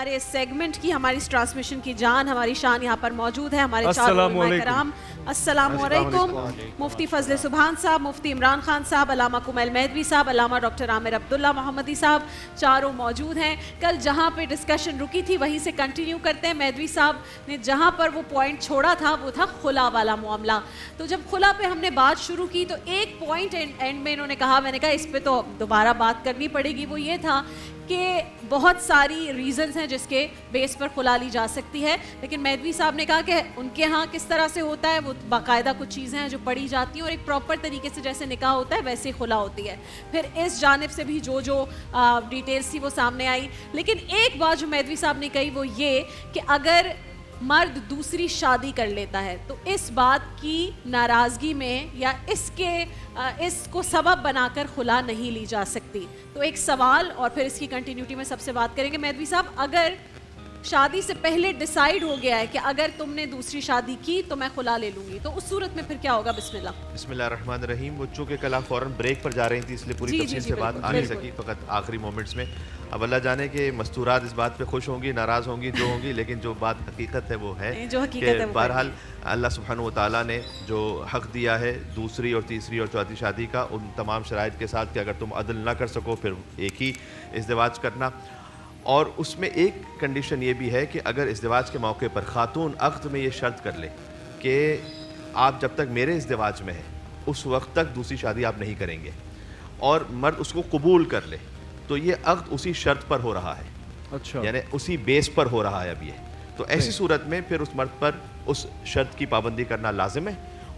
ہمارے اس سیگمنٹ کی, ہماری اس ٹرانسمیشن کی جان, ہماری شان یہاں پر موجود ہے. ہمارے چاروں علماء کرام, السلام علیکم. مفتی فضل سبحان صاحب, مفتی عمران خان صاحب, علامہ کمیل مہدوی صاحب, علامہ ڈاکٹر عامر عبداللہ محمدی صاحب, چاروں موجود ہیں. کل جہاں پہ ڈسکشن رکی تھی وہیں سے کنٹینیو کرتے ہیں. مہدوی صاحب نے جہاں پر وہ پوائنٹ چھوڑا تھا وہ تھا خلا والا معاملہ. تو جب خلا پہ ہم نے بات شروع کی تو ایک پوائنٹ اینڈ میں انہوں نے کہا, میں نے کہا اس پہ تو دوبارہ بات کرنی پڑے گی, وہ یہ تھا کہ بہت ساری ریزنز ہیں جس کے بیس پر خلا لی جا سکتی ہے. لیکن مہدوی صاحب نے کہا کہ ان کے ہاں کس طرح سے ہوتا ہے, وہ باقاعدہ کچھ چیزیں ہیں جو پڑھی جاتی ہیں اور ایک پراپر طریقے سے جیسے نکاح ہوتا ہے ویسے خلا ہوتی ہے. پھر اس جانب سے بھی جو ڈیٹیلز تھی وہ سامنے آئی. لیکن ایک بات جو مہدوی صاحب نے کہی وہ یہ کہ اگر مرد دوسری شادی کر لیتا ہے تو اس بات کی ناراضگی میں یا اس کو سبب بنا کر خلا نہیں لی جا سکتی. تو ایک سوال اور پھر اس کی کنٹینیوٹی میں سب سے بات کریں گے. مہدوی صاحب, اگر شادی سے پہلے ڈیسائیڈ ہو گیا ہے کہ اگر تم نے دوسری شادی کی تو میں خلا لے لوں گی, تو اس صورت میں پھر کیا ہوگا؟ بسم اللہ. بسم اللہ الرحمن الرحیم. وہ چونکہ کل آپ فوراً بریک پر جا رہی تھی اس لیے پوری تفصیل سے بات آ نہیں سکی, فقط آخری مومنٹس میں. اب اللہ جانے کہ مستورات اس بات پہ خوش ہوں گی, ناراض ہوں گی, جو ہوں گی, لیکن جو بات حقیقت ہے وہ ہے کہ بہرحال اللہ سبحانہ و تعالیٰ نے جو حق دیا ہے دوسری اور تیسری اور چوتھی شادی کا, ان تمام شرائط کے ساتھ کہ اگر تم عدل نہ کر سکو پھر ایک ہی ازدواج کرنا. اور اس میں ایک کنڈیشن یہ بھی ہے کہ اگر ازدواج کے موقع پر خاتون عقد میں یہ شرط کر لے کہ آپ جب تک میرے ازدواج میں ہیں اس وقت تک دوسری شادی آپ نہیں کریں گے, اور مرد اس کو قبول کر لے, تو یہ عقد اسی شرط پر ہو رہا ہے. اچھا, یعنی اسی بیس پر ہو رہا ہے اب یہ. تو ایسی صورت میں پھر اس مرد پر اس شرط کی پابندی کرنا لازم ہے,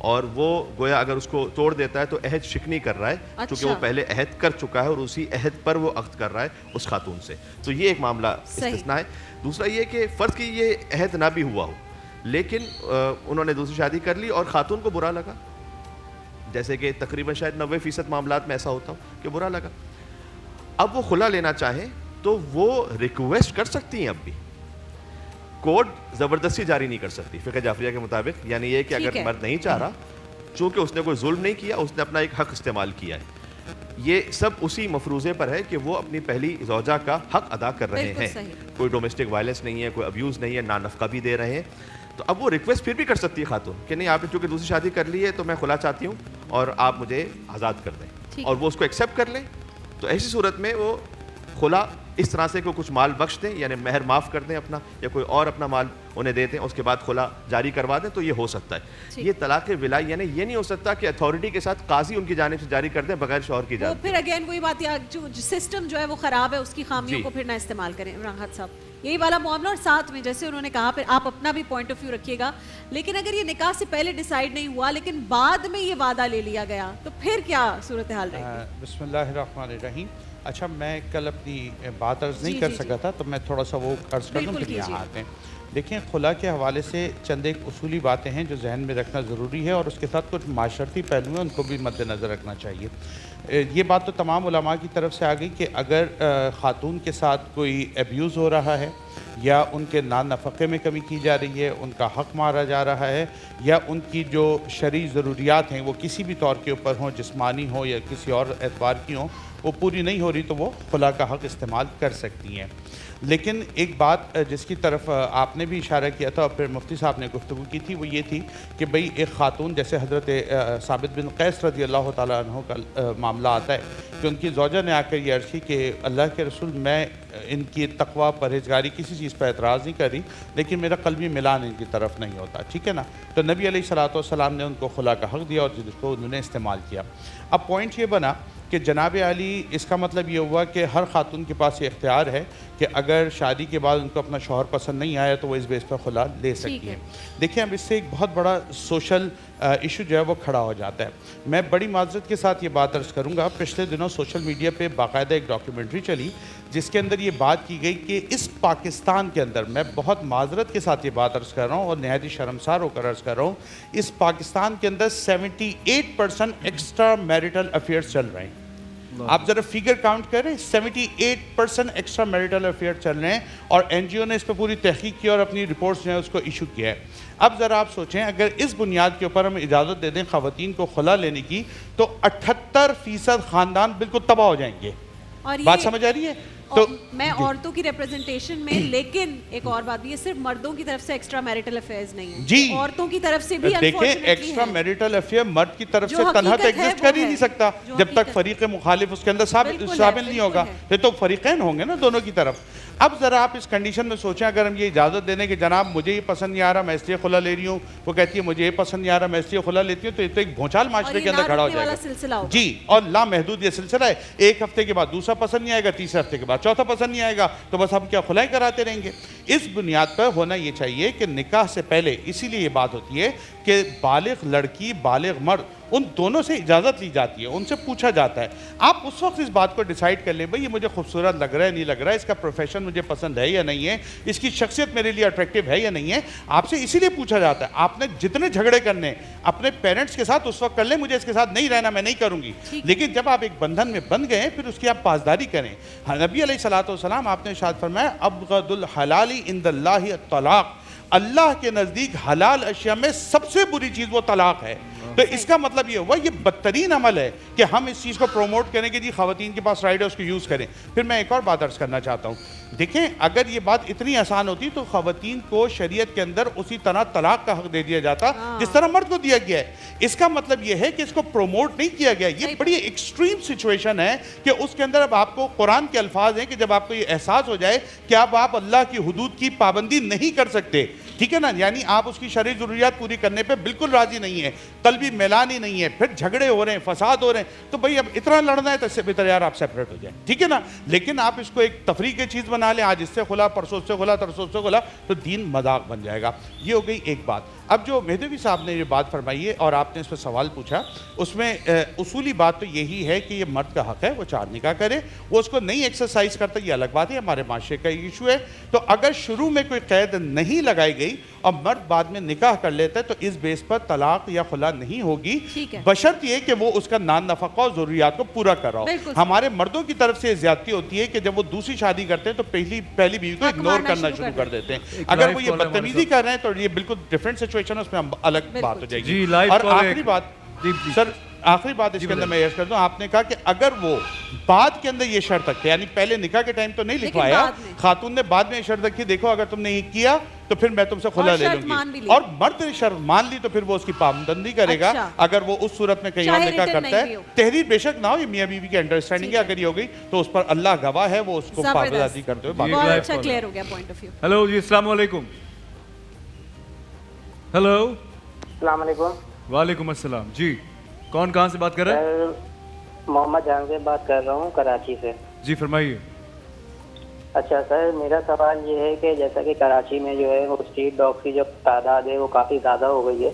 اور وہ گویا اگر اس کو توڑ دیتا ہے تو عہد شکنی کر رہا ہے, کیونکہ وہ پہلے عہد کر چکا ہے اور اسی عہد پر وہ عقد کر رہا ہے اس خاتون سے. تو یہ ایک معاملہ استثناء ہے. دوسرا یہ کہ فرض کی یہ عہد نہ بھی ہوا ہو لیکن انہوں نے دوسری شادی کر لی اور خاتون کو برا لگا, جیسے کہ تقریباً شاید 90% معاملات میں ایسا ہوتا ہو کہ برا لگا, اب وہ خلا لینا چاہیں تو وہ ریکویسٹ کر سکتی ہیں. اب بھی کوڈ زبردستی جاری نہیں کر سکتی فقہ جعفریہ کے مطابق. یعنی یہ کہ اگر مرد نہیں چاہ رہا, چونکہ اس نے کوئی ظلم نہیں کیا, اس نے اپنا ایک حق استعمال کیا ہے, یہ سب اسی مفروضے پر ہے کہ وہ اپنی پہلی زوجہ کا حق ادا کر رہے ہیں. کوئی ڈومیسٹک وائلنس نہیں ہے, کوئی ابیوز نہیں ہے, نان نفقہ بھی دے رہے ہیں. تو اب وہ ریکویسٹ پھر بھی کر سکتی ہے خاتون کہ نہیں, آپ نے چونکہ دوسری شادی کر لی ہے تو میں خلا چاہتی ہوں اور آپ مجھے آزاد کر دیں, اور وہ اس کو ایکسیپٹ کر لیں. تو ایسی صورت میں وہ خلا اس طرح سے کہ کچھ مال بخش دیں, یعنی مہر معاف کر دیں اپنا, یا کوئی اور اپنا مال انہیں دے دیں, اس کے بعد خلا جاری کروا دیں, تو یہ ہو سکتا ہے. یہ طلاق ولائی یعنی یہ نہیں ہو سکتا کہ اتھارٹی کے ساتھ قاضی ان کی جانب سے جاری کر دیں بغیر شوہر کی اجازت. پھر اگین وہی بات ہے, جو سسٹم جو ہے وہ خراب ہے, اس کی خامیوں کو پھر نہ استعمال کریں. عمران خان صاحب, یہی والا معاملہ. اور ساتھ میں جیسے انہوں نے کہا, پھر آپ اپنا بھی پوائنٹ آف ویو رکھیے گا, لیکن اگر یہ نکاح سے پہلے ڈیسائیڈ نہیں ہوا لیکن بعد میں یہ وعدہ لے لیا گیا تو پھر کیا صورتحال رہے گی؟ بسم اللہ الرحمن الرحیم. اچھا, میں کل اپنی بات عرض نہیں کر سکا تھا تو میں تھوڑا سا وہ عرض کر دوں پھر یہاں آتے ہیں. دیکھیں, خلا کے حوالے سے چند ایک اصولی باتیں ہیں جو ذہن میں رکھنا ضروری ہے, اور اس کے ساتھ کچھ معاشرتی پہلو ہیں ان کو بھی مد نظر رکھنا چاہیے. یہ بات تو تمام علماء کی طرف سے آ گئی کہ اگر خاتون کے ساتھ کوئی ایبیوز ہو رہا ہے, یا ان کے نان نفقے میں کمی کی جا رہی ہے, ان کا حق مارا جا رہا ہے, یا ان کی جو شرعی ضروریات ہیں وہ کسی بھی طور کے اوپر ہوں, جسمانی ہوں یا کسی اور اعتبار کی ہوں, وہ پوری نہیں ہو رہی, تو وہ خلا کا حق استعمال کر سکتی ہیں. لیکن ایک بات جس کی طرف آپ نے بھی اشارہ کیا تھا اور پھر مفتی صاحب نے گفتگو کی تھی, وہ یہ تھی کہ بھئی ایک خاتون, جیسے حضرت ثابت بن قیس رضی اللہ تعالیٰ عنہ کا معاملہ آتا ہے کہ ان کی زوجہ نے آ کر یہ عرض کی کہ اللہ کے رسول, میں ان کی تقویٰ پرہیزگاری کسی چیز پر اعتراض نہیں کر رہی, لیکن میرا قلبی ملان ان کی طرف نہیں ہوتا, ٹھیک ہے نا. تو نبی علیہ الصلوۃ والسلام نے ان کو خلا کا حق دیا اور جس کو انہوں نے استعمال کیا. اب پوائنٹ یہ بنا کہ جناب علی, اس کا مطلب یہ ہوا کہ ہر خاتون کے پاس یہ اختیار ہے کہ اگر شادی کے بعد ان کو اپنا شوہر پسند نہیں آیا تو وہ اس بیس پر خلا لے سکتی ہیں. دیکھیں, اب اس سے ایک بہت بڑا سوشل ایشو جو ہے وہ کھڑا ہو جاتا ہے. میں بڑی معذرت کے ساتھ یہ بات عرض کروں گا, پچھلے دنوں سوشل میڈیا پہ باقاعدہ ایک ڈاکیومنٹری چلی جس کے اندر یہ بات کی گئی کہ اس پاکستان کے اندر, میں بہت معذرت کے ساتھ یہ بات عرض کر رہا ہوں اور نہایت شرمسار ہو کر عرض کر رہا ہوں, اس پاکستان کے اندر 78% ایکسٹرا میریٹل افیئرز چل رہے ہیں. آپ ذرا فیگر کاؤنٹ کریں, 78% ایکسٹرا میریٹل افیئر چل رہے ہیں, اور این جی او نے اس پہ پوری تحقیق کی اور اپنی رپورٹس جو ہیں اس کو ایشو کیا ہے. اب ذرا آپ سوچیں, اگر اس بنیاد کے اوپر ہم اجازت دے دیں خواتین کو خلا لینے کی تو 78% خاندان بالکل تباہ ہو جائیں گے. بات سمجھ آ رہی ہے؟ تو میں عورتوں کی ریپرزنٹیشن میں، لیکن ایک اور بات بھی ہے، صرف مردوں کی طرف سے ایکسٹرا میرٹل افیئرز نہیں ہیں جی، عورتوں کی طرف سے بھی دیکھیں ایکسٹرا میریٹل افیئر مرد کی طرف سے تنہا تو ایگزسٹ کر ہی نہیں سکتا جب تک فریق مخالف اس کے اندر شامل نہیں ہوگا. یہ تو فریقین ہوں گے نا دونوں کی طرف. اب ذرا آپ اس کنڈیشن میں سوچیں، اگر ہم یہ اجازت دیں کہ جناب مجھے یہ پسند نہیں آ رہا میں اس لیے خلا لے رہی ہوں، وہ کہتی ہے مجھے یہ پسند نہیں آ رہا میں اس لیے خلا لیتی ہوں، تو یہ تو ایک بھونچال معاشرے کے اندر کھڑا ہو جائے گا. جی، اور لامحدود یہ سلسلہ ہے. ایک ہفتے کے بعد دوسرا پسند نہیں آئے گا، تیسرے ہفتے کے بعد چوتھا پسند نہیں آئے گا، تو بس ہم کیا خلائیں کراتے رہیں گے. اس بنیاد پر ہونا یہ چاہیے کہ نکاح سے پہلے، اسی لیے یہ بات ہوتی ہے کہ بالغ لڑکی بالغ مرد ان دونوں سے اجازت لی جاتی ہے، ان سے پوچھا جاتا ہے. آپ اس وقت اس بات کو ڈیسائیڈ کر لیں بھئی یہ مجھے خوبصورت لگ رہا ہے نہیں لگ رہا ہے، اس کا پروفیشن مجھے پسند ہے یا نہیں ہے، اس کی شخصیت میرے لیے اٹریکٹیو ہے یا نہیں ہے. آپ سے اسی لیے پوچھا جاتا ہے. آپ نے جتنے جھگڑے کرنے اپنے پیرنٹس کے ساتھ اس وقت کر لیں، مجھے اس کے ساتھ نہیں رہنا، میں نہیں کروں گی. لیکن جب آپ ایک بندھن میں بندھ گئے پھر اس کی آپ پاسداری کریں. نبی علیہ الصلوۃ والسلام آپ نے ارشاد فرمایا ابغض الحلال عند اللہ الطلاق، اللہ کے نزدیک حلال اشیاء میں سب سے بری چیز وہ طلاق ہے. تو اس کا مطلب یہ ہوا یہ بدترین عمل ہے کہ ہم اس چیز کو پروموٹ کریں کہ جی خواتین کے پاس رائٹ ہے اس کو یوز کریں. پھر میں ایک اور بات عرض کرنا چاہتا ہوں. دیکھیں اگر یہ بات اتنی آسان ہوتی تو خواتین کو شریعت کے اندر اسی طرح طلاق کا حق دے دیا جاتا جس طرح مرد کو دیا گیا ہے. اس کا مطلب یہ ہے کہ اس کو پروموٹ نہیں کیا گیا. یہ بڑی ایکسٹریم سچویشن ہے کہ اس کے اندر اب آپ کو قرآن کے الفاظ ہیں کہ جب آپ کو یہ احساس ہو جائے کہ اب آپ اللہ کی حدود کی پابندی نہیں کر سکتے، ٹھیک ہے نا، یعنی آپ اس کی شرعی ضروریات پوری کرنے پہ بالکل راضی نہیں ہے، قلبی میلان ہی نہیں ہے، پھر جھگڑے ہو رہے ہیں، فساد ہو رہے ہیں، تو بھئی اب اتنا لڑنا ہے تو اس سے بہتر یار آپ سیپریٹ ہو جائیں، ٹھیک ہے نا. لیکن آپ اس کو ایک تفریح کی چیز بنا لیں، آج اس سے خلا پرسوں سے خلا ترسوں سے خلا، تو دین مذاق بن جائے گا. یہ ہو گئی ایک بات. اب جو مہدوی صاحب نے یہ بات فرمائی ہے اور آپ نے اس پہ سوال پوچھا، اس میں اصولی بات تو یہی ہے کہ یہ مرد کا حق ہے وہ 4 نکاح کرے. وہ اس کو نہیں ایکسرسائز کرتا یہ الگ بات ہے، ہمارے معاشرے کا ایشو ہے. تو اگر شروع میں کوئی قید نہیں لگائی گئی اور مرد بعد میں نکاح کر لیتا ہے تو اس بیس پر طلاق یا خلا نہیں ہوگی، بشرط یہ کہ وہ اس کا نان نفقہ اور ضروریات کو پورا کر رہا ہو. ہمارے مردوں کی طرف سے زیادتی ہوتی ہے کہ جب وہ دوسری شادی کرتے ہیں تو پہلی بیوی کو اگنور کرنا شروع کر دیتے ہیں. اگر وہ یہ بدتمیزی کر رہے ہیں تو یہ بالکل ڈفرینٹ سچویشن ہے، اس میں الگ بات ہو جائے گی. اور آخری بات سر، آخری بات اس کے اندر میں عرض کر دوں، آپ نے کہا کہ اگر وہ بعد کے اندر یہ شرط رکھتے، یعنی پہلے نکاح کے ٹائم تو نہیں لکھوایا، خاتون نے بعد میں یہ شرط رکھی دیکھو اگر تم نے یہ کیا تو پھر میں تم سے خلا لے لوں گی، اور مرد نے شرط مان لی تو پھر وہ اس کی پابندی کرے گا. اگر وہ اس صورت میں کہیں اور نکاح کرتا ہے، تحریر بے شک نہ ہو، یہ میاں بیوی کی انڈرسٹینڈنگ ہے، اگر یہ ہو گئی تو اس پر اللہ گواہ ہے، وہ اس کو پابندی کرتے ہوئے. بہت اچھا کلیئر ہو گیا پوائنٹ آف ویو. ہیلو جی، السلام علیکم. ہیلو، السلام علیکم. وعلیکم السلام. جی کون کہاں سے بات کر رہے ہیں؟ محمد جہاں سے بات کر رہا ہوں، کراچی سے. جی فرمائیے. اچھا سر، میرا سوال یہ ہے کہ جیسا کہ کراچی میں جو ہے وہ اسٹریٹ ڈاگ کی جو تعداد ہے وہ کافی زیادہ ہو گئی ہے،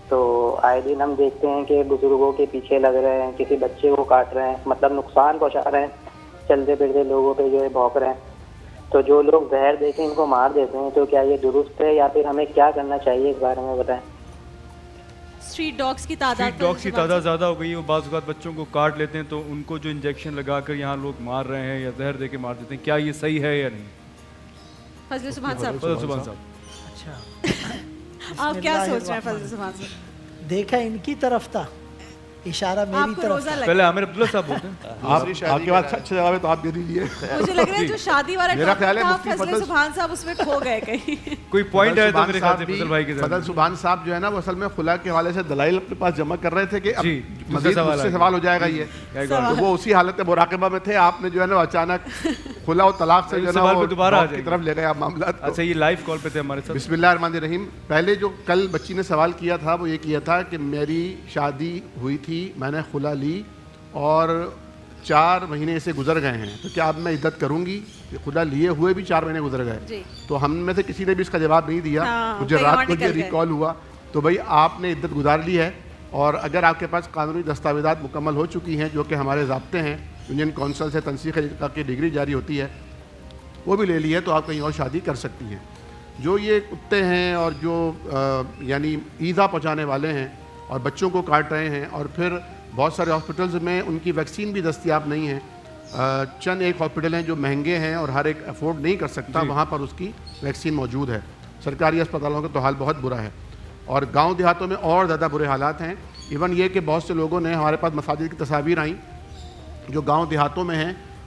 تو آئے دن ہم دیکھتے ہیں کہ بزرگوں کے پیچھے لگ رہے ہیں، کسی بچے کو کاٹ رہے ہیں، مطلب نقصان پہنچا رہے ہیں، چلتے پھرتے لوگوں پہ جو ہے بھونک رہے ہیں. تو جو لوگ زہر دے کے ان کو مار دیتے ہیں، تو کیا یہ درست ہے یا پھر ہمیں کیا کرنا چاہیے اس بارے میں بتائیں. اسٹریٹ ڈاگس کی تعداد زیادہ ہو گئی ہے، بعض اوقات بچوں کو کاٹ لیتے ہیں تو ان کو جو انجیکشن لگا کر یہاں لوگ مار رہے ہیں یا زہر دے کے مار دیتے ہیں، کیا یہ صحیح ہے یا نہیں؟ فضل سبحان صاحب. اچھا آپ کیا سوچ رہے ہیں فضل سبحان صاحب؟ دیکھا ان کی طرف تھا، اشارہ میری طرف. پہلے عامر عبداللہ صاحب بولتے ہیں. آپ کے پاس اچھا جواب ہے تو آپ دے دیجیے. مجھے لگ رہا ہے جو شادی والا میرا خیال ہے مفتی فضل سبحان صاحب اس میں کھو گئے کہیں. کوئی پوائنٹ ہے تو میرے خیال سے فضل بھائی کے ساتھ. فضل سبحان صاحب جو ہے نا وہ اصل میں خلا کے حوالے سے دلائل اپنے پاس جمع کر رہے تھے کہ مزید مجھ سے سوال ہو جائے گا یہ، تو وہ اسی حالت مراقبہ میں تھے. آپ نے جو ہے نا اچانک خلا و طلاق سے جو ہے نا وہ دوبارہ کی طرف لے گئے آپ معاملات. اچھا یہ لائیو کال پہ تھے ہمارے ساتھ. بسم اللہ الرحمن الرحیم. پہلے جو کل بچی نے سوال کیا تھا وہ یہ کیا تھا کہ میری شادی ہوئی تھی، میں نے خلا لی اور 4 مہینے سے گزر گئے ہیں، تو کیا اب میں عدت کروں گی؟ خلا لیے ہوئے بھی 4 مہینے گزر گئے. تو ہم میں سے کسی نے بھی اس کا جواب نہیں دیا. مجھے رات کو یہ ریکال ہوا. تو بھائی آپ نے عدت گزار لی ہے، اور اگر آپ کے پاس قانونی دستاویزات مکمل ہو چکی ہیں جو کہ ہمارے ضابطے ہیں، یونین کونسل سے تنسیخ کی ڈگری جاری ہوتی ہے، وہ بھی لے لی ہے، تو آپ کہیں اور شادی کر سکتی ہیں. جو یہ کتے ہیں اور جو یعنی ایذا پہنچانے والے ہیں اور بچوں کو کاٹ رہے ہیں، اور پھر بہت سارے ہاسپٹلز میں ان کی ویکسین بھی دستیاب نہیں ہے. چند ایک ہاسپٹل ہیں جو مہنگے ہیں اور ہر ایک افورڈ نہیں کر سکتا، وہاں پر اس کی ویکسین موجود ہے. سرکاری اسپتالوں کا تو حال بہت برا ہے، اور گاؤں دیہاتوں میں اور زیادہ برے حالات ہیں. ایون یہ کہ بہت سے لوگوں نے، ہمارے پاس مساجد کی تصاویر آئیں جو گاؤں دیہاتوں میں ہیں،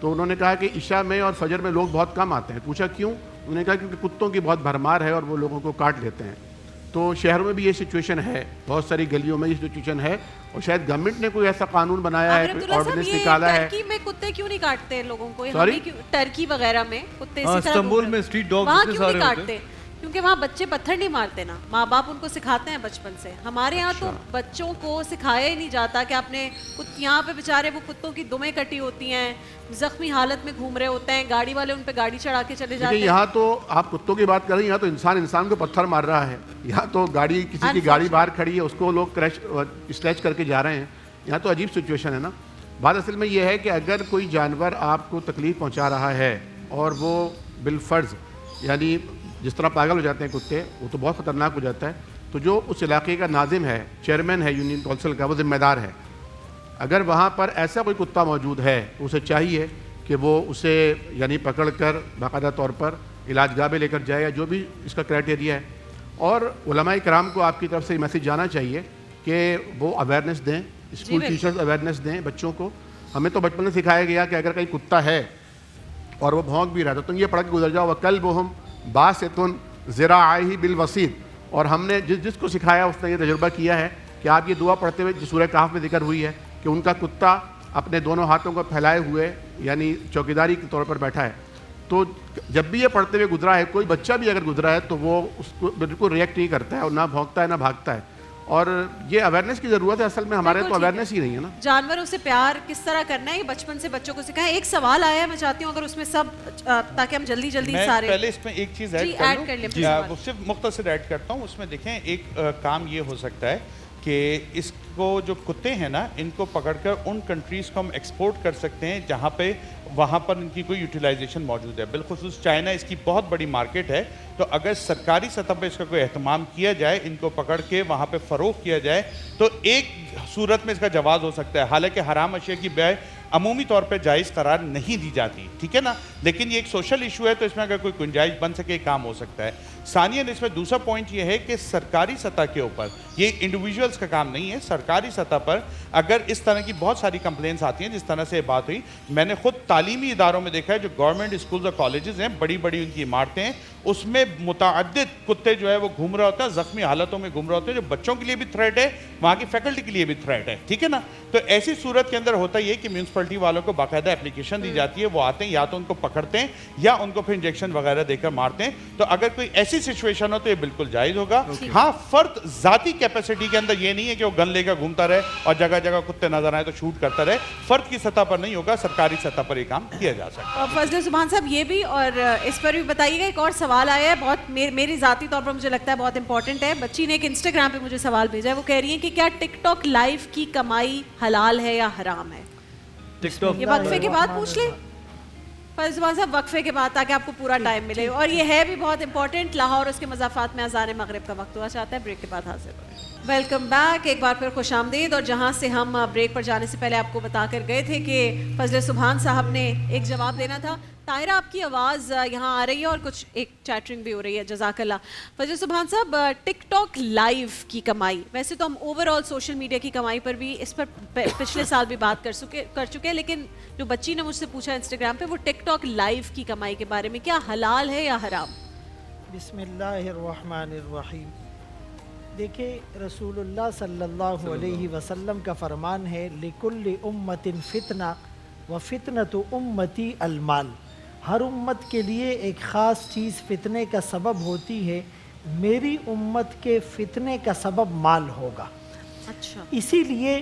تو انہوں نے کہا کہ عشاء میں اور فجر میں لوگ بہت کم آتے ہیں. پوچھا کیوں؟ انہوں نے کہا کیونکہ کتوں کی بہت بھرمار ہے اور وہ لوگوں کو کاٹ لیتے ہیں. تو شہروں میں بھی یہ سچویشن ہے, بہت ساری گلیوں میں یہ سچویشن ہے, اور شاید گورنمنٹ نے کوئی ایسا قانون بنایا ہے, کوئی آرڈیننس نکالا ہے. ترکی میں کتے کیوں نہیں کاٹتے لوگوں کو؟ Sorry? ترکی وغیرہ میں کتے اسی طرح استنبول میں اسٹریٹ ڈاگ وہاں کتنے کیوں نہیں سارے کاٹتے؟ کیونکہ وہاں بچے پتھر نہیں مارتے نا, ماں باپ ان کو سکھاتے ہیں بچپن سے. ہمارے یہاں تو بچوں کو سکھایا ہی نہیں جاتا کہ آپ نے یہاں پہ بیچارے وہ کتوں کی دمیں کٹی ہوتی ہیں, زخمی حالت میں گھوم رہے ہوتے ہیں, گاڑی والے ان پہ گاڑی چڑھا کے چلے جاتے ہیں. یہاں تو آپ کتوں کی بات کر رہے ہیں, یہاں تو انسان کو پتھر مار رہا ہے. یہاں تو گاڑی, کسی کی گاڑی باہر کھڑی ہے, اس کو لوگ اسلیچ کر کے جا رہے ہیں. یہاں تو عجیب سچویشن ہے نا. بات اصل میں یہ ہے کہ اگر کوئی جانور آپ کو تکلیف پہنچا رہا ہے اور وہ بالفرض, یعنی جس طرح پاگل ہو جاتے ہیں کتے, وہ تو بہت خطرناک ہو جاتا ہے, تو جو اس علاقے کا ناظم ہے, چیئرمین ہے یونین کونسل کا, وہ ذمہ دار ہے. اگر وہاں پر ایسا کوئی کتا موجود ہے تو اسے چاہیے کہ وہ اسے یعنی پکڑ کر باقاعدہ طور پر علاج گاہ میں لے کر جائے, یا جو بھی اس کا کرائٹیریا ہے. اور علماء کرام کو آپ کی طرف سے یہ میسیج جانا چاہیے کہ وہ اویئرنیس دیں, اسکول ٹیچرز اویئرنیس دیں بچوں کو. ہمیں تو بچپن سے سکھایا گیا کہ اگر کہیں کتا ہے اور وہ بھونک بھی رہا تو تم یہ پڑھ کے گزر جاؤ, وَكَلْبُهُمْ بَاسِطٌ ذِرَاعَيْهِ بِالْوَصِيدِ. اور ہم نے جس کو سکھایا اس نے یہ تجربہ کیا ہے کہ آپ یہ دعا پڑھتے ہوئے, جو سورہ کہف میں ذکر ہوئی ہے کہ ان کا کتا اپنے دونوں ہاتھوں کو پھیلائے ہوئے یعنی چوکیداری کے طور پر بیٹھا ہے. تو جب بھی یہ پڑھتے ہوئے گزرا ہے, کوئی بچہ بھی اگر گزرا ہے تو وہ اس کو بالکل ریئیکٹ نہیں کرتا ہے, اور نہ بھونکتا ہے نہ بھاگتا ہے. اور یہ اویئرنیس کی ضرورت ہے, اصل میں ہمارے تو اویئرنیس ہی نہیں ہے نا. جانوروں سے پیار کس طرح کرنا ہے یہ بچپن سے بچوں کو سکھائیں. ایک سوال آیا ہے, میں چاہتی ہوں اگر اس میں سب, تاکہ ہم جلدی سارے پہلے اس میں ایک چیز ایڈ کر لیں, وہ صرف مختصر ایڈ کرتا ہوں. اس میں دیکھیں ایک کام یہ ہو سکتا ہے کہ اس کو جو کتے ہیں نا, ان کو پکڑ کر ان کنٹریز کو ہم ایکسپورٹ کر سکتے ہیں جہاں پہ وہاں پر ان کی کوئی یوٹیلائزیشن موجود ہے. بالخصوص چائنا اس کی بہت بڑی مارکیٹ ہے. تو اگر سرکاری سطح پہ اس کا کوئی اہتمام کیا جائے, ان کو پکڑ کے وہاں پہ فروغ کیا جائے, تو ایک صورت میں اس کا جواز ہو سکتا ہے. حالانکہ حرام اشیاء کی بیع عمومی طور پہ جائز قرار نہیں دی جاتی, ٹھیک ہے نا, لیکن یہ ایک سوشل ایشو ہے, تو اس میں اگر کوئی گنجائش بن سکے کام ہو سکتا ہے. ثانیاً اس میں دوسرا پوائنٹ یہ ہے کہ سرکاری سطح کے اوپر, یہ انڈیویجولز کا کام نہیں ہے, سرکاری سطح پر اگر اس طرح کی بہت ساری کمپلینس آتی ہیں جس طرح سے بات ہوئی, میں نے خود تعلیمی اداروں میں دیکھا ہے جو گورنمنٹ اسکولز اور کالجز ہیں, بڑی بڑی ان کی عمارتیں ہیں, اس میں متعدد کتے جو ہے وہ گھوم رہا ہوتا ہے, زخمی حالتوں میں گھوم رہا ہوتا ہے, جو بچوں کے لیے بھی تھریٹ ہے, وہاں کی فیکلٹی کے لیے بھی تھریٹ ہے, ٹھیک ہے نا. تو ایسی صورت کے اندر ہوتا یہ کہ میونسپلٹی والوں کو باقاعدہ اپلیکیشن دی جاتی ہے, وہ آتے ہیں, یا تو ان کو پکڑتے ہیں یا ان کو پھر انجیکشن وغیرہ دے کر مارتے ہیں. تو اگر کوئی ایسی سچویشن ہو تو یہ بالکل جائز ہوگا. ہاں, فرد ذاتی کیپیسٹی کے اندر یہ نہیں ہے کہ وہ گن لے کر گھومتا رہے اور جگہ جگہ کتے نظر آئے تو شوٹ کرتا رہے. فرد کی سطح پر نہیں ہوگا, سرکاری سطح پر یہ کام کیا جا سکتا ہے. فضل سبحان صاحب یہ بھی, اور اس پر بھی بتائیے گا. ایک اور سوال آیا ہے, بہت میری ذاتی طور پر مجھے لگتا ہے بہت امپورٹنٹ ہے. بچی نے ایک انسٹاگرام پہ مجھے سوال بھیجا ہے, وہ کہہ رہی ہیں کہ کیا ٹک ٹاک لائیو کی کمائی حلال ہے یا حرام ہے؟ ٹک ٹاک یہ وقفے کے بعد پوچھ لیں فضل سبحان صاحب, وقفے کے بعد, تاکہ آپ کو پورا ٹائم ملے. اور یہ ہے بھی بہت امپورٹنٹ, لاہور اس کے مضافات میں اذان مغرب کا وقت ہوا چاہتا ہے. بریک کے بعد حاضر ہوں. ویلکم بیک, ایک بار پھر خوش آمدید. اور جہاں سے ہم بریک پر جانے سے پہلے آپ کو بتا کر گئے تھے کہ فضل سبحان صاحب نے ایک جواب دینا تھا. طاہرہ, آپ کی آواز یہاں آ رہی ہے اور کچھ ایک چیٹرنگ بھی ہو رہی ہے, جزاک اللہ. فضل سبحان صاحب, ٹک ٹاک لائیو کی کمائی, ویسے تو ہم اوور آل سوشل میڈیا کی کمائی پر بھی اس پر پچھلے سال بھی بات کر چکے ہیں, لیکن جو بچی نے مجھ سے پوچھا انسٹاگرام پہ, وہ ٹک ٹاک لائیو کی کمائی کے بارے میں, کیا حلال ہے یا حرام؟ بسم اللہ الرحمن الرحیم. دیکھیں, رسول اللہ صلی اللہ علیہ وسلم کا فرمان ہے, لِكُلِّ أُمَّةٍ فِتْنَةٌ وَفِتْنَةُ أُمَّتِي الْمَالِ. ہر امت کے لیے ایک خاص چیز فتنے کا سبب ہوتی ہے, میری امت کے فتنے کا سبب مال ہوگا. اچھا, اسی لیے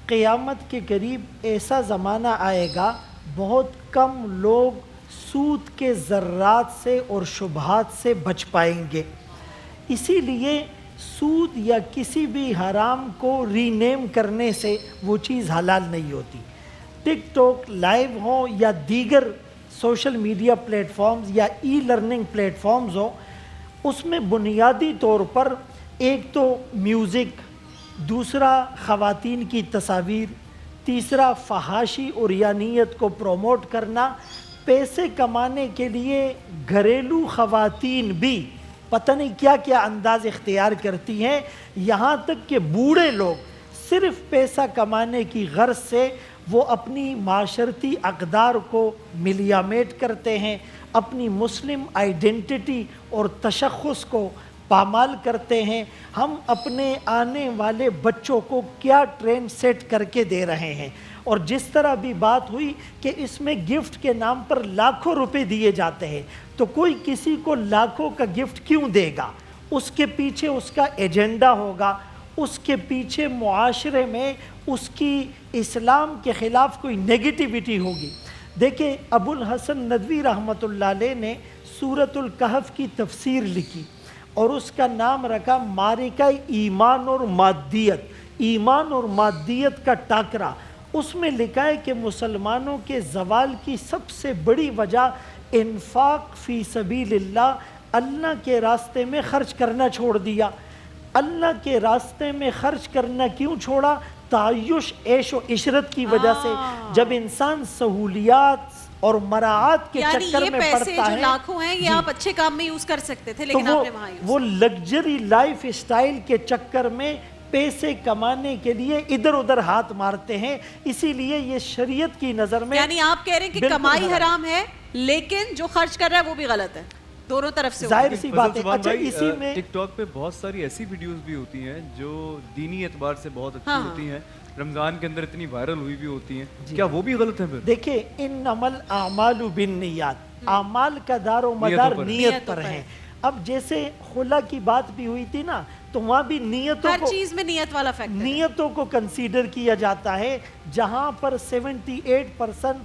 قیامت کے قریب ایسا زمانہ آئے گا, بہت کم لوگ سود کے ذرات سے اور شبہات سے بچ پائیں گے. اسی لیے سود یا کسی بھی حرام کو ری نیم کرنے سے وہ چیز حلال نہیں ہوتی. ٹک ٹاک لائیو ہو یا دیگر سوشل میڈیا پلیٹ فارمز یا ای لرننگ پلیٹ فارمز ہو, اس میں بنیادی طور پر ایک تو میوزک, دوسرا خواتین کی تصاویر, تیسرا فحاشی اور یانیت کو پروموٹ کرنا. پیسے کمانے کے لیے گھریلو خواتین بھی پتہ نہیں کیا کیا انداز اختیار کرتی ہیں, یہاں تک کہ بوڑھے لوگ صرف پیسہ کمانے کی غرض سے وہ اپنی معاشرتی اقدار کو ملیامیٹ کرتے ہیں، اپنی مسلم آئیڈینٹی اور تشخص کو پامال کرتے ہیں۔ ہم اپنے آنے والے بچوں کو کیا ٹرین سیٹ کر کے دے رہے ہیں، اور جس طرح بھی بات ہوئی کہ اس میں گفٹ کے نام پر لاکھوں روپے دیے جاتے ہیں، تو کوئی کسی کو لاکھوں کا گفٹ کیوں دے گا؟ اس کے پیچھے اس کا ایجنڈا ہوگا، اس کے پیچھے معاشرے میں اس کی اسلام کے خلاف کوئی نیگیٹیوٹی ہوگی۔ دیکھیں ابو الحسن ندوی رحمۃ اللہ علیہ نے سورۃ الکہف کی تفسیر لکھی اور اس کا نام رکھا معرکہ ایمان اور مادیت، ایمان اور مادیت کا ٹاکرا۔ اس میں لکھا ہے کہ مسلمانوں کے زوال کی سب سے بڑی وجہ انفاق فی سبیل اللہ کے راستے میں خرچ کرنا چھوڑ دیا۔ اللہ کے راستے میں خرچ کرنا کیوں چھوڑا؟ تعیش، عیش و عشرت کی وجہ سے۔ جب انسان سہولیات اور مراعات کے چکر میں پڑتا ہے، جو لاکھوں ہیں یہ آپ اچھے کام میں یوز کر سکتے تھے، لیکن آپ نے وہاں وہ لگژری لائف اسٹائل کے چکر میں پیسے کمانے کے لیے ادھر ادھر ہاتھ مارتے ہیں۔ اسی لیے یہ شریعت کی نظر میں، یعنی آپ کہہ رہے ہیں کہ کمائی حرام ہے لیکن جو خرچ کر رہا ہے وہ بھی غلط ہے، دونوں طرف سے ظاہر سی بات ہے۔ اچھا اسی میں ٹک ٹاک پہ بہت ساری ایسی ویڈیوز بھی ہوتی ہیں جو دینی اعتبار سے بہت اچھی ہوتی ہیں، رمضان کے اندر اتنی وائرل ہوئی بھی ہوتی ہیں، کیا وہ بھی غلط ہیں پھر؟ دیکھیں انما الاعمال بالنیات، اعمال کا دار و مدار نیت پر ہے۔ اب جیسے خلا کی بات بھی ہوئی تھی نا، تو وہاں بھی نیتوں ہر کو، چیز میں نیت والا فیکٹر ہے، نیتوں کو کنسیڈر کیا جاتا ہے۔ جہاں پر 78%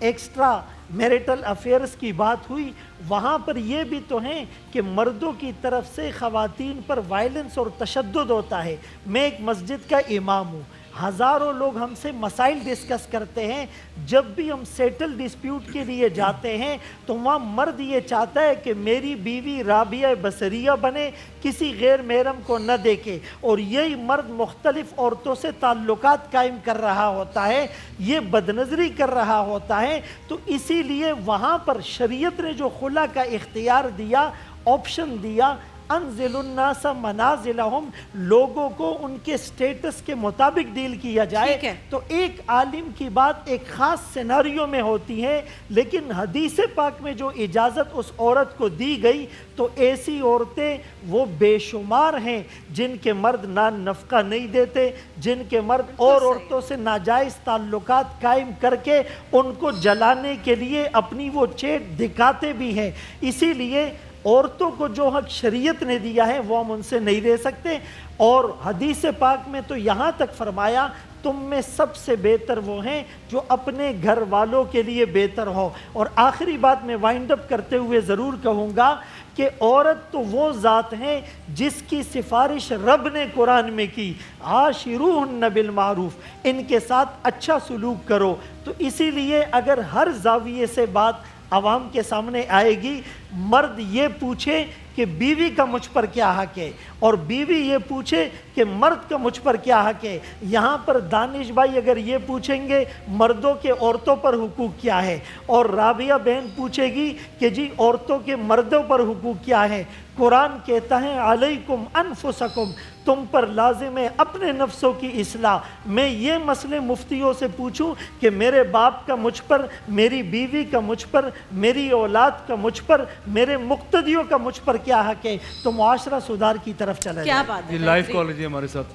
ایکسٹرا میریٹل افیئرز کی بات ہوئی، وہاں پر یہ بھی تو ہیں کہ مردوں کی طرف سے خواتین پر وائلنس اور تشدد ہوتا ہے۔ میں ایک مسجد کا امام ہوں، ہزاروں لوگ ہم سے مسائل ڈسکس کرتے ہیں۔ جب بھی ہم سیٹل ڈسپیوٹ کے لیے جاتے ہیں تو وہاں مرد یہ چاہتا ہے کہ میری بیوی رابعہ بصریہ بنے، کسی غیر محرم کو نہ دیکھے، اور یہی مرد مختلف عورتوں سے تعلقات قائم کر رہا ہوتا ہے، یہ بدنظری کر رہا ہوتا ہے۔ تو اسی لیے وہاں پر شریعت نے جو خلا کا اختیار دیا، آپشن دیا، انزل الناس منازلہم، لوگوں کو ان کے سٹیٹس کے مطابق ڈیل کیا جائے، تو ایک عالم کی بات ایک خاص سیناریو میں ہوتی ہے، لیکن حدیث پاک میں جو اجازت اس عورت کو دی گئی، تو ایسی عورتیں وہ بے شمار ہیں جن کے مرد نان نفقہ نہیں دیتے، جن کے مرد اور عورتوں سے ناجائز تعلقات قائم کر کے ان کو جلانے کے لیے اپنی وہ چیٹ دکھاتے بھی ہیں۔ اسی لیے عورتوں کو جو حق شریعت نے دیا ہے وہ ہم ان سے نہیں دے سکتے۔ اور حدیث پاک میں تو یہاں تک فرمایا تم میں سب سے بہتر وہ ہیں جو اپنے گھر والوں کے لیے بہتر ہو۔ اور آخری بات میں وائنڈ اپ کرتے ہوئے ضرور کہوں گا کہ عورت تو وہ ذات ہیں جس کی سفارش رب نے قرآن میں کی، عاشروہن بالمعروف، ان کے ساتھ اچھا سلوک کرو۔ تو اسی لیے اگر ہر زاویے سے بات عوام کے سامنے آئے گی، مرد یہ پوچھے کہ بیوی کا مجھ پر کیا حق ہے، اور بیوی یہ پوچھے کہ مرد کا مجھ پر کیا حق ہے۔ یہاں پر دانش بھائی اگر یہ پوچھیں گے مردوں کے عورتوں پر حقوق کیا ہے، اور رابعہ بہن پوچھے گی کہ جی عورتوں کے مردوں پر حقوق کیا ہے، قرآن کہتا ہے علیکم انفسکم، تم پر لازم ہے اپنے نفسوں کی اصلاح۔ میں یہ مسئلے مفتیوں سے پوچھوں کہ میرے باپ کا مجھ پر، میری بیوی کا مجھ پر، میری اولاد کا مجھ پر، میرے مقتدیوں کا مجھ پر کیا حق ہے، تو معاشرہ سدھار کی طرف چلا جائے۔ کیا بات ہے، یہ لائیو کال ہے ہمارے ساتھ۔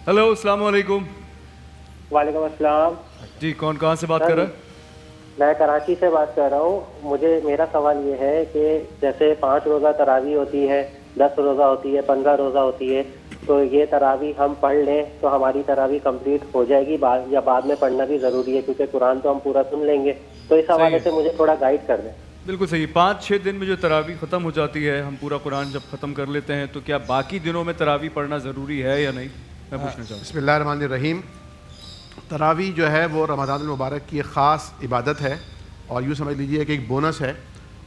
ہلو، السلام علیکم۔ وعلیکم السلام جی، کون کہاں سے بات کر رہا ہے؟ میں کراچی سے بات کر رہا ہوں۔ میرا سوال یہ ہے کہ جیسے 5 روزہ تراویح ہوتی ہے، 10 روزہ ہوتی ہے، 15 روزہ ہوتی ہے، تو یہ تراویح ہم پڑھ لیں تو ہماری تراویح کمپلیٹ ہو جائے گی یا بعد میں پڑھنا بھی ضروری ہے، کیونکہ قرآن تو ہم پورا سن لیں گے؟ تو اس حوالے سے مجھے تھوڑا گائیڈ کر دیں۔ بالکل صحیح، 5-6 دن میں جو تراویح ختم ہو جاتی ہے، ہم پورا قرآن جب ختم کر لیتے ہیں تو کیا باقی دنوں میں تراویح پڑھنا ضروری ہے یا نہیں؟ میں پوچھنا چاہوں۔ بسم اللہ الرحمن الرحیم۔ تراویح جو ہے وہ رمضان المبارک کی ایک خاص عبادت ہے، اور یوں سمجھ لیجیے کہ ایک بونس ہے۔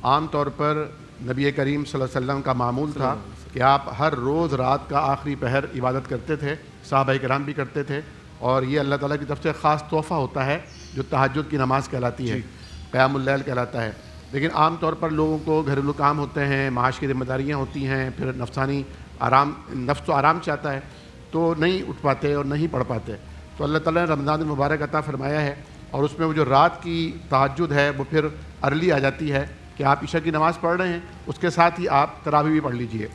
عام طور پر نبی کریم صلی اللہ علیہ وسلم کا معمول تھا کہ آپ ہر روز رات کا آخری پہر عبادت کرتے تھے، صحابہ کرام بھی کرتے تھے، اور یہ اللہ تعالیٰ کی طرف سے خاص تحفہ ہوتا ہے جو تہجد کی نماز کہلاتی ہے، قیام اللیل کہلاتا ہے۔ لیکن عام طور پر لوگوں کو گھریلو کام ہوتے ہیں، معاش کی ذمہ داریاں ہوتی ہیں، پھر نفسانی آرام، نفس تو آرام چاہتا ہے، تو نہیں اٹھ پاتے اور نہیں پڑھ پاتے. تو اللہ تعالیٰ نے رمضان المبارک عطا فرمایا ہے, اور اس میں وہ جو رات کی تہجد ہے وہ پھر ارلی آ جاتی ہے کہ آپ عشاء کی نماز پڑھ رہے ہیں, اس کے ساتھ ہی آپ تراویح بھی پڑھ لیجئے.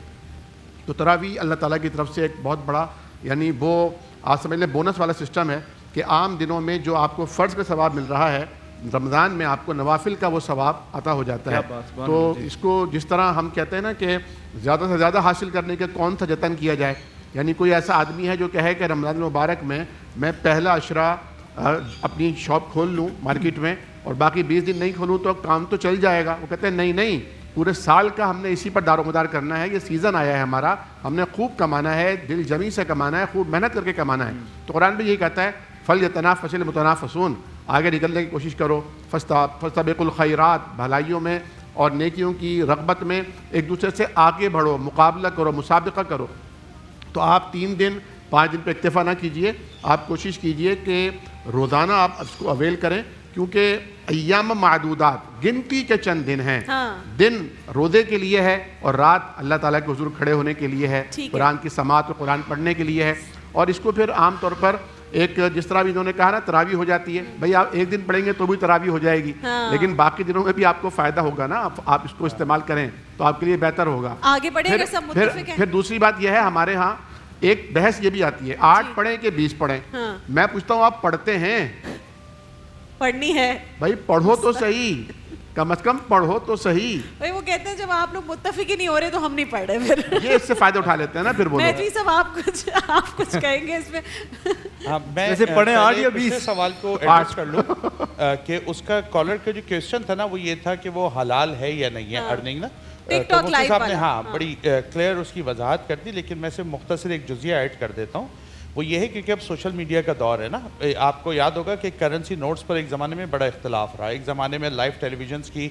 تو تراویح اللہ تعالیٰ کی طرف سے ایک بہت بڑا, یعنی وہ آپ سمجھ لیں بونس والا سسٹم ہے کہ عام دنوں میں جو آپ کو فرض کا ثواب مل رہا ہے, رمضان میں آپ کو نوافل کا وہ ثواب عطا ہو جاتا ہے. تو اس کو جس طرح ہم کہتے ہیں نا کہ زیادہ سے زیادہ حاصل کرنے کے کون سا جتن کیا جائے, یعنی کوئی ایسا آدمی ہے جو کہے کہ رمضان المبارک میں پہلا عشرہ اپنی شاپ کھول لوں مارکیٹ میں اور باقی 20 دن نہیں کھولوں تو کام تو چل جائے گا. وہ کہتے ہیں نہیں, پورے سال کا ہم نے اسی پر دار و مدار کرنا ہے, یہ سیزن آیا ہے ہمارا, ہم نے خوب کمانا ہے, دل جمی سے کمانا ہے, خوب محنت کر کے کمانا ہے. تو قرآن بھی یہی کہتا ہے فَلْيَتَنَافَسِ الْمُتَنَافِسُونَ, آگے نکلنے کی کوشش کرو, فَاسْتَبِقُوا الْخَيْرَاتِ, بھلائیوں میں اور نیکیوں کی رغبت میں ایک دوسرے سے آگے بڑھو, مقابلہ کرو, مسابقہ کرو. تو آپ 3 دن 5 دن پہ اکتفا نہ کیجئے, آپ کوشش کیجئے کہ روزانہ آپ اس کو اویل کریں, کیونکہ ایام معدودات, گنتی کے چند دن ہیں. دن روزے کے لیے ہے اور رات اللہ تعالیٰ کے حضور کھڑے ہونے کے لیے ہے, قرآن کی سماعت اور قرآن پڑھنے کے لیے ہے. اور اس کو پھر عام طور پر ایک جس طرح بھی انہوں نے کہا نا تراویح ہو جاتی ہے, بھئی آپ ایک دن پڑھیں گے تو بھی تراویح ہو جائے گی, لیکن باقی دنوں میں بھی آپ کو فائدہ ہوگا نا, آپ اس کو استعمال کریں تو آپ کے لیے بہتر ہوگا. آگے بڑھیں گے سب متفق ہیں. پھر دوسری بات یہ ہے, ہمارے ہاں ایک بحث یہ بھی آتی ہے 8 پڑھیں کہ 20 پڑھیں. میں پوچھتا ہوں آپ پڑھتے ہیں؟ پڑھنی ہے بھائی پڑھو تو صحیح, کم از کم پڑھو تو صحیح. بھائی وہ کہتے ہیں جب آپ لوگ متفق ہی نہیں ہو رہے تو ہم نہیں پڑھ رہے, پھر یہ اس سے فائدہ اٹھا لیتے ہیں نا. پھر بولو مہدوی صاحب آپ کچھ کہیں گے اس میں؟ میں ویسے پڑھیں 8 یا 20 سوال کو ایڈریس کر لوں کہ اس کا کالر کا جو کویسچن تھا نا وہ یہ تھا کہ وہ حلال ہے یا نہیں ہے ارننگ نا. تو مفتی صاحب نے بڑی کلیئر اس کی وضاحت کر دی, لیکن میں سے مختصر ایک جزیہ ایڈ کر دیتا ہوں. وہ یہ ہے کیونکہ اب سوشل میڈیا کا دور ہے نا, آپ کو یاد ہوگا کہ کرنسی نوٹس پر ایک زمانے میں بڑا اختلاف رہا, ایک زمانے میں لائیو ٹیلی ویژنس کی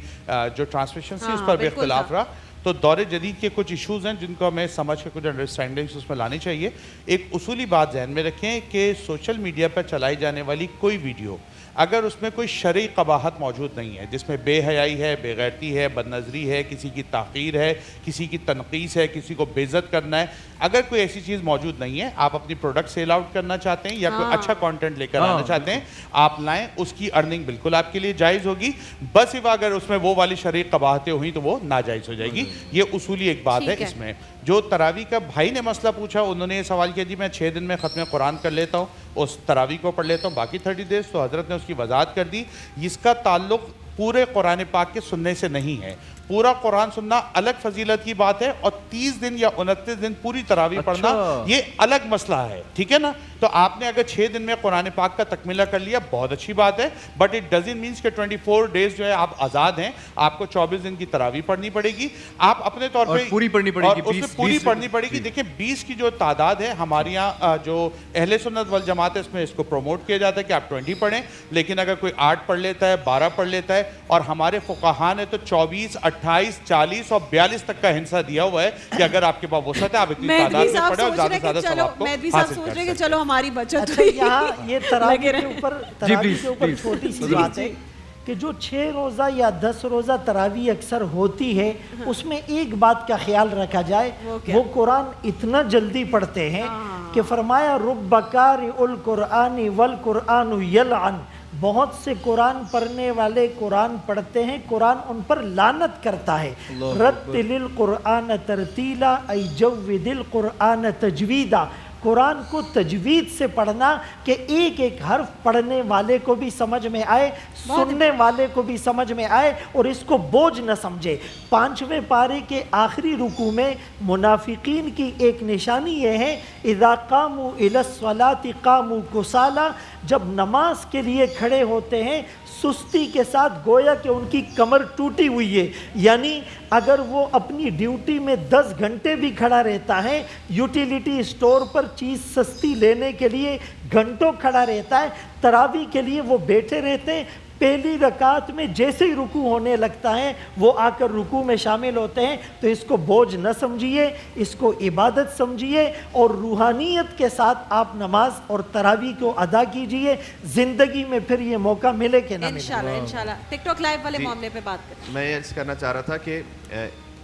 جو ٹرانسمیشن تھی اس پر بھی اختلاف رہا. تو دور جدید کے کچھ ایشوز ہیں جن کو ہمیں سمجھ کے کچھ انڈرسٹینڈنگس اس میں لانی چاہیے. ایک اصولی بات ذہن میں رکھیں کہ سوشل میڈیا پر چلائی جانے والی کوئی ویڈیو اگر اس میں کوئی شرعی قباحت موجود نہیں ہے, جس میں بے حیائی ہے, بے غیرتی ہے, بد نظری ہے, کسی کی تحقیر ہے, کسی کی تنقیص ہے, کسی کو بے عزت کرنا ہے, اگر کوئی ایسی چیز موجود نہیں ہے, آپ اپنی پروڈکٹ سیل آؤٹ کرنا چاہتے ہیں یا کوئی اچھا کانٹینٹ لے کر آنا چاہتے ہیں, آپ لائیں, اس کی ارننگ بالکل آپ کے لیے جائز ہوگی. بس اگر اس میں وہ والی شرعی قباحتیں ہوئیں تو وہ ناجائز ہو جائے گی. یہ اصولی ایک بات ہے اس میں. جو تراویح کا بھائی نے مسئلہ پوچھا, انہوں نے یہ سوال کیا جی میں 6 دن میں ختم قرآن کر لیتا ہوں, اس تراویح کو پڑھ لیتا ہوں, باقی 30 days, تو حضرت نے اس کی وضاحت کر دی. اس کا تعلق پورے قرآن پاک کے سننے سے نہیں ہے. پورا قرآن سننا الگ فضیلت کی بات ہے, اور 30 دن یا 29 دن پوری تراویح پڑھنا یہ الگ مسئلہ ہے. ٹھیک ہے نا. تو آپ نے اگر 6 دن میں قرآن پاک کا تکملہ کر لیا, بہت اچھی بات ہے, بٹ اٹ ڈزنٹ مینس کہ 24 days جو ہے آپ آزاد ہیں, آپ کو 24 دن کی تراویح پڑھنی پڑے گی. آپ اپنے طور پہ پوری پڑھنی پڑے گی, اس میں پوری پڑھنی پڑے گی. دیکھیں 20 کی جو تعداد ہے ہمارے یہاں جو اہل سنت والجماعت ہے اس میں اس کو پروموٹ کیا جاتا ہے کہ آپ 20 پڑھیں, لیکن اگر کوئی 8 پڑھ لیتا ہے, 12 پڑھ لیتا ہے, اور ہمارے فقہاء نے تو 24, 28, 40 اور 42 تک کا ہنسا دیا ہوا ہے کہ اگر آپ کے پاس وسعت ہے آپ اتنی تعداد میں پڑھیں اور زیادہ سے زیادہ ثواب کو حاصل کر سکیں. چلو ہماری بچت اچھا یہاں یہ تراویح کے اوپر چھوٹی سی بات ہے کہ جو 6 روزہ یا 10 روزہ تراویح اکثر ہوتی ہے, اس میں ایک بات کا خیال رکھا جائے, وہ قرآن اتنا جلدی پڑھتے ہیں کہ فرمایا رب قارئ القرآن والقرآن یلعن, بہت سے قرآن پڑھنے والے قرآن پڑھتے ہیں, قرآن ان پر لعنت کرتا ہے. رتل القرآن ترتیلا ای جود القرآن تجویدا, قرآن کو تجوید سے پڑھنا کہ ایک ایک حرف پڑھنے والے کو بھی سمجھ میں آئے, سننے والے کو بھی سمجھ میں آئے, اور اس کو بوجھ نہ سمجھے. 5ویں پارے کے آخری رکوع میں منافقین کی ایک نشانی یہ ہے اذا قاموا الی الصلاۃ قاموا کسالا, جب نماز کے لیے کھڑے ہوتے ہیں سستی کے ساتھ, گویا کہ ان کی کمر ٹوٹی ہوئی ہے. یعنی اگر وہ اپنی ڈیوٹی میں 10 گھنٹے بھی کھڑا رہتا ہے, یوٹیلیٹی اسٹور پر چیز سستی لینے کے لیے گھنٹوں کھڑا رہتا ہے, تراویح کے لیے وہ بیٹھے رہتے ہیں, پہلی رکعت میں جیسے ہی رکوع ہونے لگتا ہے وہ آ کر رکوع میں شامل ہوتے ہیں. تو اس کو بوجھ نہ سمجھیے, اس کو عبادت سمجھیے, اور روحانیت کے ساتھ آپ نماز اور تراویح کو ادا کیجئے. زندگی میں پھر یہ موقع ملے کہ نہ ملے. انشاءاللہ. ٹک ٹاک لائیو والے معاملے پہ بات کریں. میں یہ کرنا چاہ رہا تھا کہ